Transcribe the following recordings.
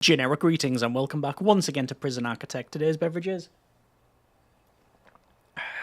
Generic greetings and welcome back once again to Prison Architect. Today's beverages,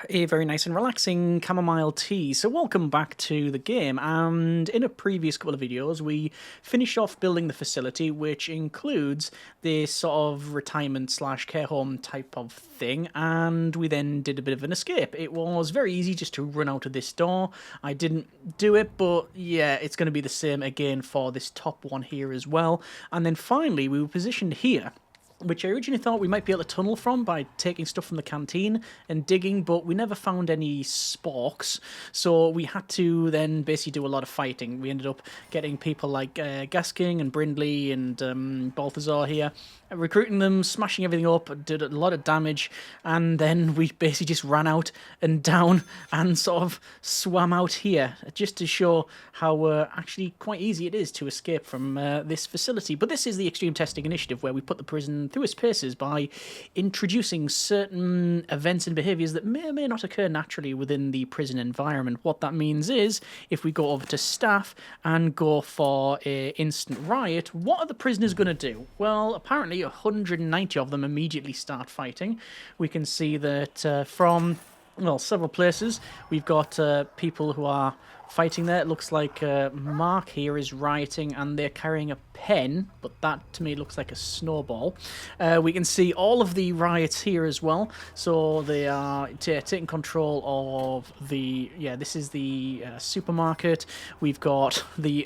a very nice and relaxing chamomile tea. So welcome back to the game, and in a previous couple of videos we finished off building the facility, which includes this sort of retirement slash care home type of thing, and we then did a bit of an escape. It was very easy just to run out of this door. I didn't do it, but yeah, it's going to be the same again for this top one here as well. And then finally we were positioned here, which I originally thought we might be able to tunnel from by taking stuff from the canteen and digging, but we never found any sporks, so we had to then basically do a lot of fighting. We ended up getting people like Gasking and Brindley and Balthazar here, recruiting them, smashing everything up, did a lot of damage, and then we basically just ran out and down and sort of swam out here, just to show how actually quite easy it is to escape from this facility. But this is the Extreme Testing Initiative, where we put the prison through its paces by introducing certain events and behaviours that may or may not occur naturally within the prison environment. What that means is, if we go over to staff and go for an instant riot, what are the prisoners going to do? Well, apparently 190 of them immediately start fighting. We can see that from, well, several places we've got people who are fighting there. It looks like Mark here is rioting and they're carrying a pen, but that to me looks like a snowball. We can see all of the riots here as well, so they are taking control of the, this is the supermarket. We've got the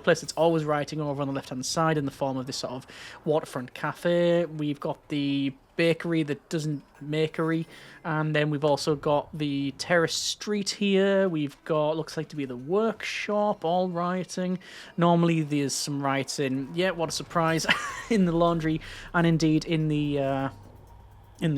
place that's always rioting over on the left-hand side in the form of this sort of waterfront cafe. We've got the bakery that doesn't makery, and then we've also got the terrace street here. We've got, looks like to be the workshop, all rioting. Normally there's some riots in, yeah, what a surprise, in the laundry and indeed in the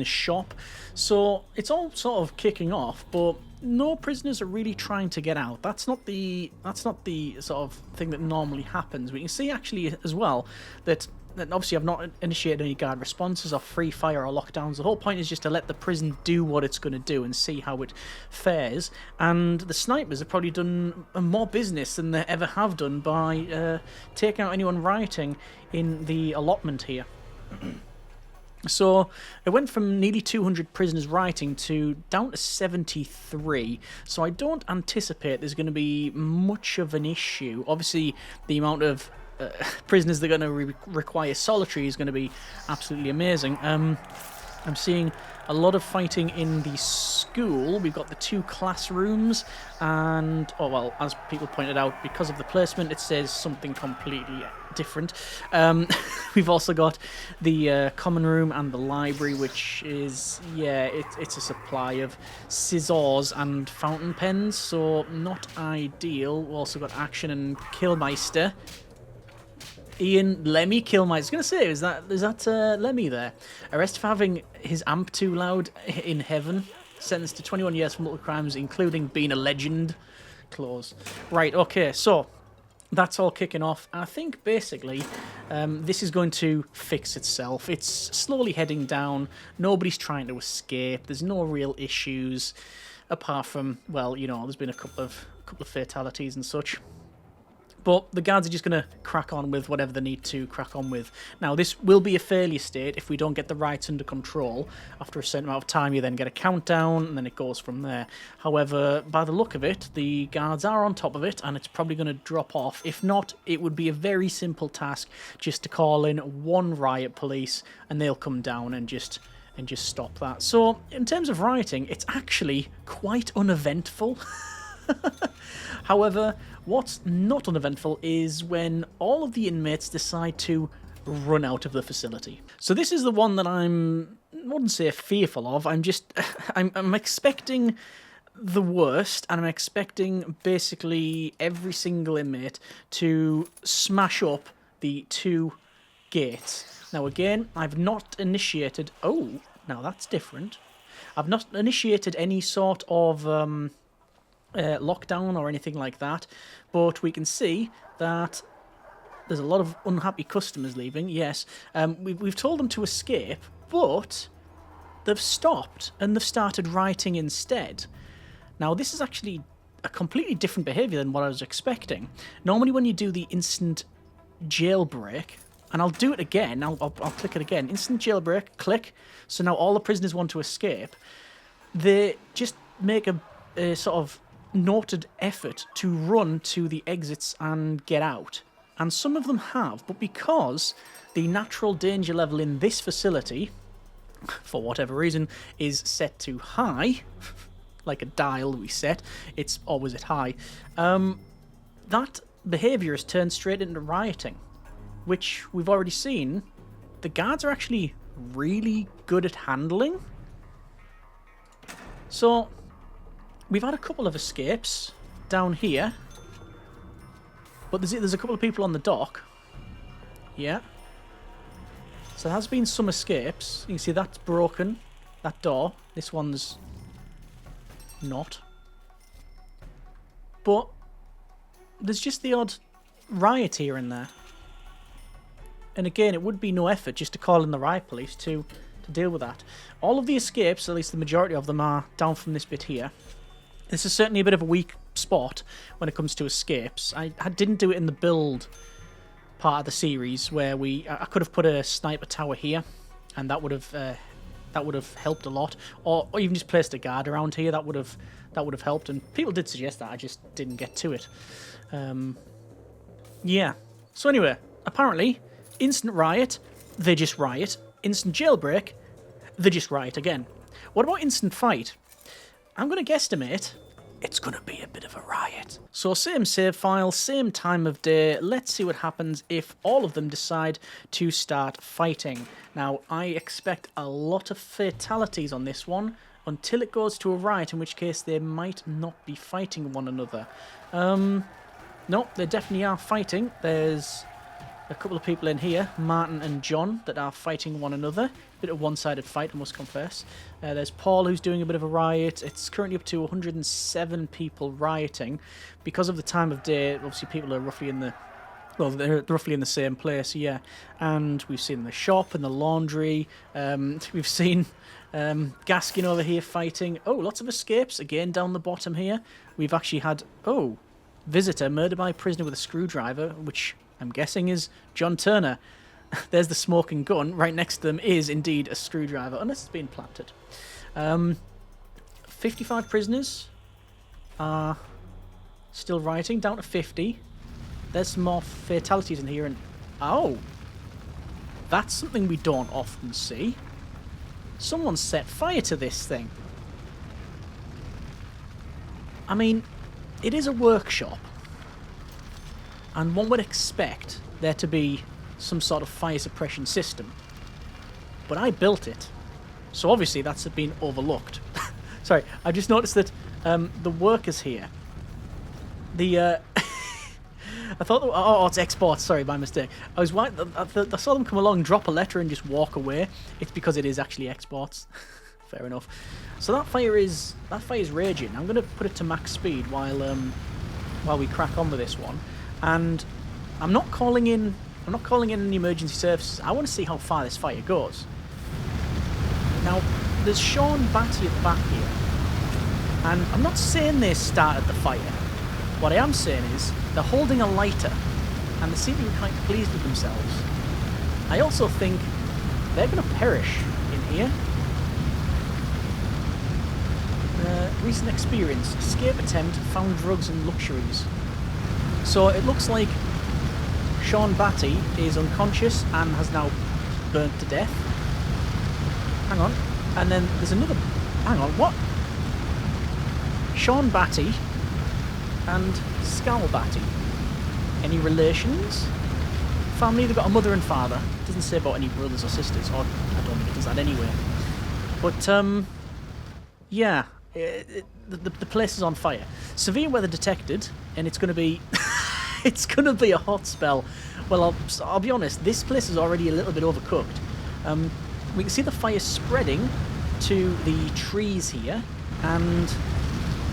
shop. So it's all sort of kicking off, but no prisoners are really trying to get out. That's not the sort of thing that normally happens. We can see actually as well that obviously I've not initiated any guard responses or free fire or lockdowns. The whole point is just to let the prison do what it's going to do and see how it fares. And the snipers have probably done more business than they ever have done by taking out anyone rioting in the allotment here. So it went from nearly 200 prisoners rioting to down to 73. So I don't anticipate there's going to be much of an issue. Obviously, the amount of prisoners that are going to require solitary is going to be absolutely amazing. I'm seeing a lot of fighting in the school. We've got the two classrooms, and, oh well, as people pointed out, because of the placement, it says something completely different. We've also got the common room and the library, which is, yeah, it's a supply of scissors and fountain pens, so not ideal. We've also got Action and Killmeister. Ian Lemmy Killmeister. I was going to say, is that Lemmy there? Arrested for having his amp too loud in heaven. Sentenced to 21 years for multiple crimes, including being a legend. Clause. Right, okay, so that's all kicking off. I think basically this is going to fix itself. It's slowly heading down. Nobody's trying to escape. There's no real issues apart from, well, you know, there's been a couple of fatalities and such. But the guards are just going to crack on with whatever they need to crack on with. Now, this will be a failure state if we don't get the riots under control. After a certain amount of time, you then get a countdown, and then it goes from there. However, by the look of it, the guards are on top of it, and it's probably going to drop off. If not, it would be a very simple task just to call in one riot police, and they'll come down and just stop that. So, in terms of rioting, it's actually quite uneventful. However, what's not uneventful is when all of the inmates decide to run out of the facility. So this is the one that I wouldn't say fearful of. I'm expecting the worst, and I'm expecting basically every single inmate to smash up the two gates. Now again, I've not initiated... Oh, now that's different. I've not initiated any sort of lockdown or anything like that, but we can see that there's a lot of unhappy customers leaving. Yes, we've told them to escape, but they've stopped and they've started rioting instead. Now this is actually a completely different behaviour than what I was expecting. Normally when you do the instant jailbreak, And I'll do it again. I'll click it again. Instant jailbreak, click. So now all the prisoners want to escape. They just make a sort of noted effort to run to the exits and get out. And some of them have, but because the natural danger level in this facility, for whatever reason, is set to high, like a dial we set, it's always at high, that behaviour has turned straight into rioting, which we've already seen. The guards are actually really good at handling. So, we've had a couple of escapes down here, but there's a couple of people on the dock. Yeah. So there has been some escapes. You can see that's broken, that door. This one's not. But there's just the odd riot here and there. And again, it would be no effort just to call in the riot police to deal with that. All of the escapes, at least the majority of them, are down from this bit here. This is certainly a bit of a weak spot when it comes to escapes. I didn't do it in the build part of the series where I could have put a sniper tower here, and that would have helped a lot, or even just placed a guard around here. That would have helped, and people did suggest that. I just didn't get to it. Yeah. So anyway, apparently, instant riot, they just riot. Instant jailbreak, they just riot again. What about instant fight? I'm going to guesstimate it's going to be a bit of a riot. So same save file, same time of day. Let's see what happens if all of them decide to start fighting. Now, I expect a lot of fatalities on this one until it goes to a riot, in which case they might not be fighting one another. No, they definitely are fighting. There's a couple of people in here, Martin and John, that are fighting one another. Bit of one-sided fight, I must confess. There's Paul, who's doing a bit of a riot. It's currently up to 107 people rioting. Because of the time of day, obviously people are roughly in the... Well, they're roughly in the same place, yeah. And we've seen the shop and the laundry. We've seen Gaskin over here fighting. Oh, lots of escapes, again, down the bottom here. We've actually had... Oh, visitor murdered by prisoner with a screwdriver, which I'm guessing is John Turner. There's the smoking gun. Right next to them is indeed a screwdriver, unless it's been planted. 55 prisoners are still rioting, down to 50. There's some more fatalities in here, and oh, that's something we don't often see. Someone set fire to this thing. I mean, it is a workshop, and one would expect there to be some sort of fire suppression system. But I built it, so obviously that's been overlooked. Sorry, I just noticed that the workers here, I thought, oh, it's exports, sorry, by mistake. I saw them come along, drop a letter and just walk away. It's because it is actually exports. Fair enough. So that fire is raging. I'm going to put it to max speed while we crack on with this one. And I'm not calling in any emergency services. I want to see how far this fire goes. Now, there's Sean Batty at the back here, and I'm not saying they started the fire. What I am saying is they're holding a lighter, and they seem to be quite pleased with themselves. I also think they're going to perish in here. Recent experience: escape attempt, found drugs and luxuries. So it looks like Sean Batty is unconscious and has now burnt to death. Hang on. And then there's another... Hang on, what? Sean Batty and Scal Batty. Any relations? Family? They've got a mother and father. It doesn't say about any brothers or sisters, or I don't think it does that anyway. But, yeah. The place is on fire. Severe weather detected, and it's going to be... it's going to be a hot spell. Well, I'll be honest, this place is already a little bit overcooked. We can see the fire spreading to the trees here, and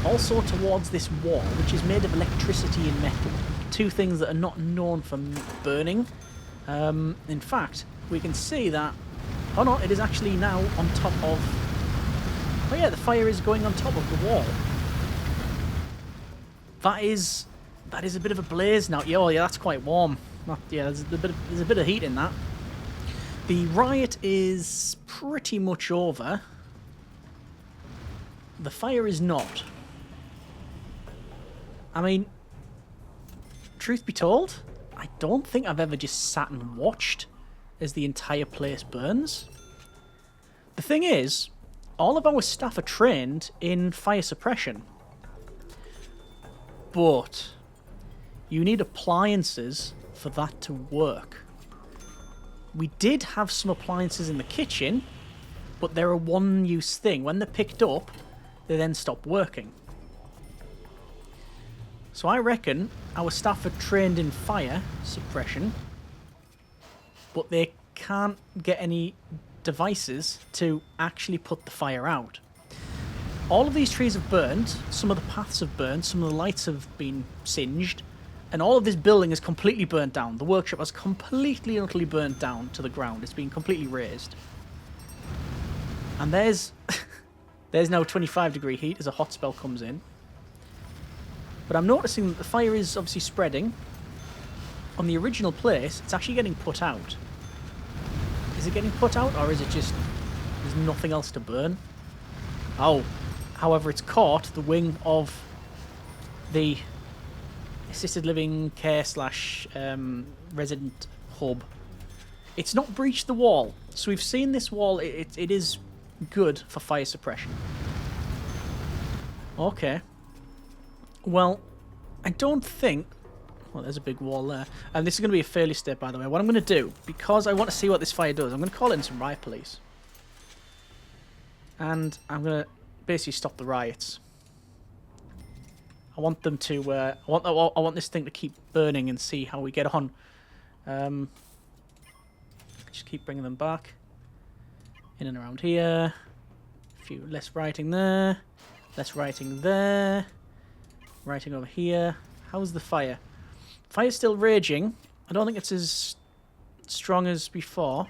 also towards this wall, which is made of electricity and metal. Two things that are not known for burning. In fact, we can see that... Oh no, it is actually now on top of... Oh yeah, the fire is going on top of the wall. That is a bit of a blaze now. Yeah, oh yeah, that's quite warm. Yeah, there's a bit of heat in that. The riot is pretty much over. The fire is not. I mean, truth be told, I don't think I've ever just sat and watched as the entire place burns. The thing is, all of our staff are trained in fire suppression. But you need appliances for that to work. We did have some appliances in the kitchen, but they're a one-use thing. When they're picked up, they then stop working. So I reckon our staff are trained in fire suppression, but they can't get any devices to actually put the fire out. All of these trees have burned, some of the paths have burned, some of the lights have been singed, and all of this building is completely burnt down. The workshop has completely and utterly burnt down to the ground. It's been completely razed. And there's now 25-degree heat as a hot spell comes in. But I'm noticing that the fire is obviously spreading. On the original place, it's actually getting put out. Is it getting put out, or is it just there's nothing else to burn? Oh, however, it's caught the wing of the assisted living care / resident hub. It's not breached the wall, so we've seen this wall. It is good for fire suppression. Okay. Well, I don't think... Well, there's a big wall there. And this is going to be a failure state, by the way. What I'm going to do, because I want to see what this fire does, I'm going to call in some riot police. And I'm going to basically stop the riots. I want them to... I want this thing to keep burning and see how we get on. Just keep bringing them back. In and around here. A few less rioting there. Less rioting there. Rioting over here. How's the fire? Fire's still raging. I don't think it's as strong as before.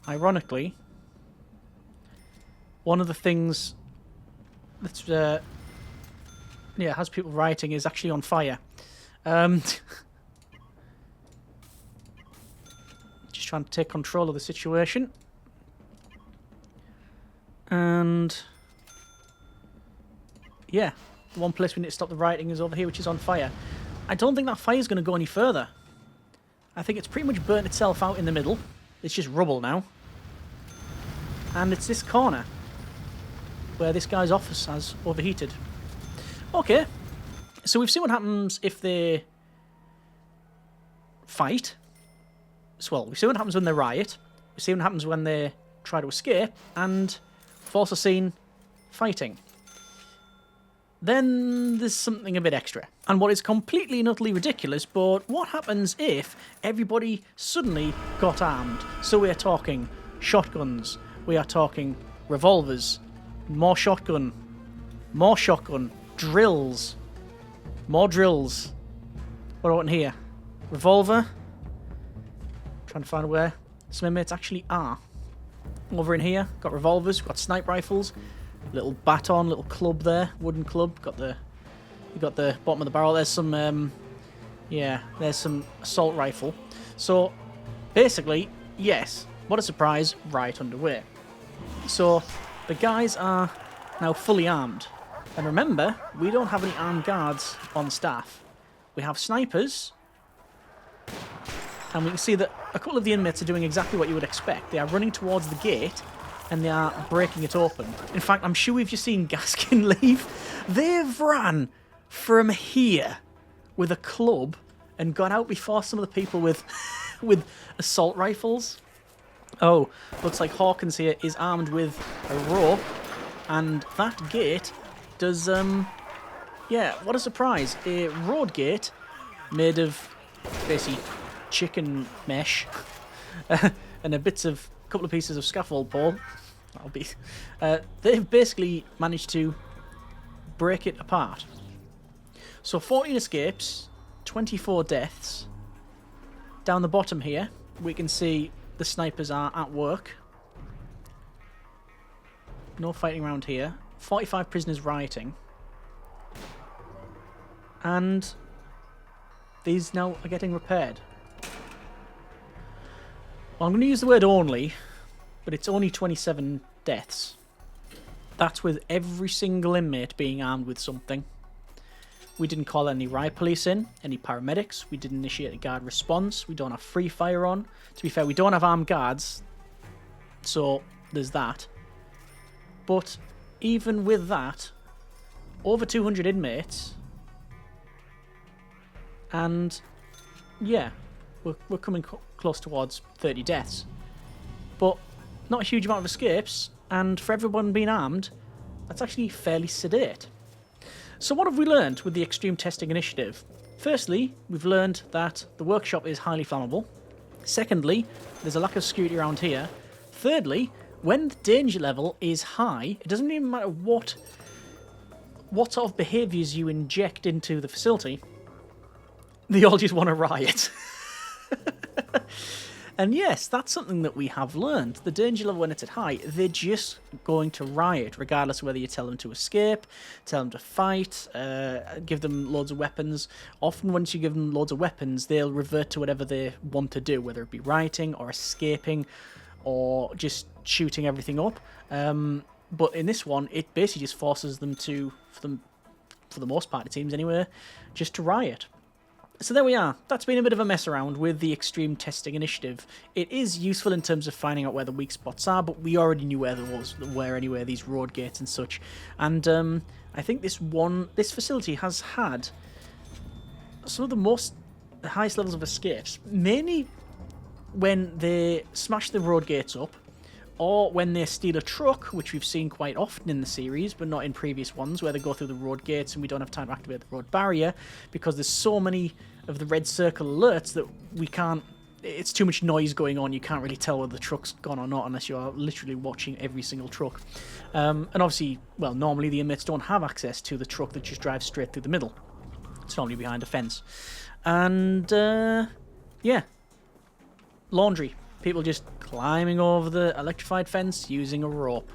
Ironically, one of the things that's has people rioting is actually on fire. Just trying to take control of the situation. And yeah, the one place we need to stop the rioting is over here, which is on fire. I don't think that fire is going to go any further. I think it's pretty much burnt itself out in the middle. It's just rubble now. And it's this corner where this guy's office has overheated. Okay, so we've seen what happens if they fight. So, well, we see what happens when they riot. We see what happens when they try to escape. And we've also seen fighting. Then there's something a bit extra. And what is completely and utterly ridiculous, but what happens if everybody suddenly got armed? So we are talking shotguns, we are talking revolvers, more shotgun, drills, more drills. What do I want here? Revolver. Trying to find where some inmates actually are. Over in here, got revolvers, got snipe rifles. Little baton, little club there, wooden club. You got the bottom of the barrel. There's some, there's some assault rifle. So, basically, yes, what a surprise, riot underway. So, the guys are now fully armed. And remember, we don't have any armed guards on staff. We have snipers. And we can see that a couple of the inmates are doing exactly what you would expect. They are running towards the gate, and they are breaking it open. In fact, I'm sure we've just seen Gaskin leave. They've ran from here with a club and got out before some of the people with assault rifles. Oh, looks like Hawkins here is armed with a rope, and that gate does, what a surprise. A road gate made of basically chicken mesh and a couple of pieces of scaffold pole. That'll be. They've basically managed to break it apart. So 14 escapes, 24 deaths. Down the bottom here, we can see the snipers are at work. No fighting around here. 45 prisoners rioting. And These now are getting repaired. Well, I'm going to use the word only, but it's only 27 deaths. That's with every single inmate being armed with something. We didn't call any riot police in, any paramedics. We didn't initiate a guard response. We don't have free fire on. To be fair, we don't have armed guards. So, there's that. But, even with that, over 200 inmates. And, yeah, we're coming close towards 30 deaths. But, not a huge amount of escapes. And for everyone being armed, that's actually fairly sedate. So what have we learned with the Extreme Testing Initiative? Firstly, we've learned that the workshop is highly flammable. Secondly, there's a lack of security around here. Thirdly, when the danger level is high, it doesn't even matter what sort of behaviours you inject into the facility, they all just want to riot. And yes, that's something that we have learned. The danger level when it's at high, they're just going to riot, regardless of whether you tell them to escape, tell them to fight, give them loads of weapons. Often once you give them loads of weapons, they'll revert to whatever they want to do, whether it be rioting or escaping or just shooting everything up. But in this one, it basically just forces them to, for the most part it seems anyway, just to riot. So there we are. That's been a bit of a mess around with the Extreme Testing Initiative. It is useful in terms of finding out where the weak spots are, but we already knew where there were anyway, these road gates and such. And I think this facility has had some of the highest levels of escapes, mainly when they smash the road gates up, or when they steal a truck, which we've seen quite often in the series, but not in previous ones, where they go through the road gates and we don't have time to activate the road barrier, because there's so many of the red circle alerts that we can't... It's too much noise going on, you can't really tell whether the truck's gone or not, unless you're literally watching every single truck. And obviously, well, normally the inmates don't have access to the truck that just drives straight through the middle. It's normally behind a fence. And, yeah. Laundry. People just climbing over the electrified fence using a rope.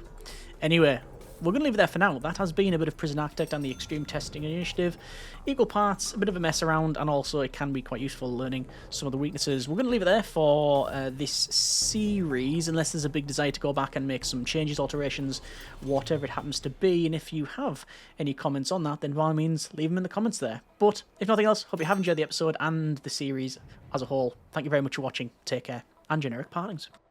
Anyway, we're going to leave it there for now. That has been a bit of Prison Architect and the Extreme Testing Initiative. Equal parts, a bit of a mess around, and also it can be quite useful learning some of the weaknesses. We're going to leave it there for this series, unless there's a big desire to go back and make some changes, alterations, whatever it happens to be. And if you have any comments on that, then by all means, leave them in the comments there. But if nothing else, hope you have enjoyed the episode and the series as a whole. Thank you very much for watching. Take care. And generic partings.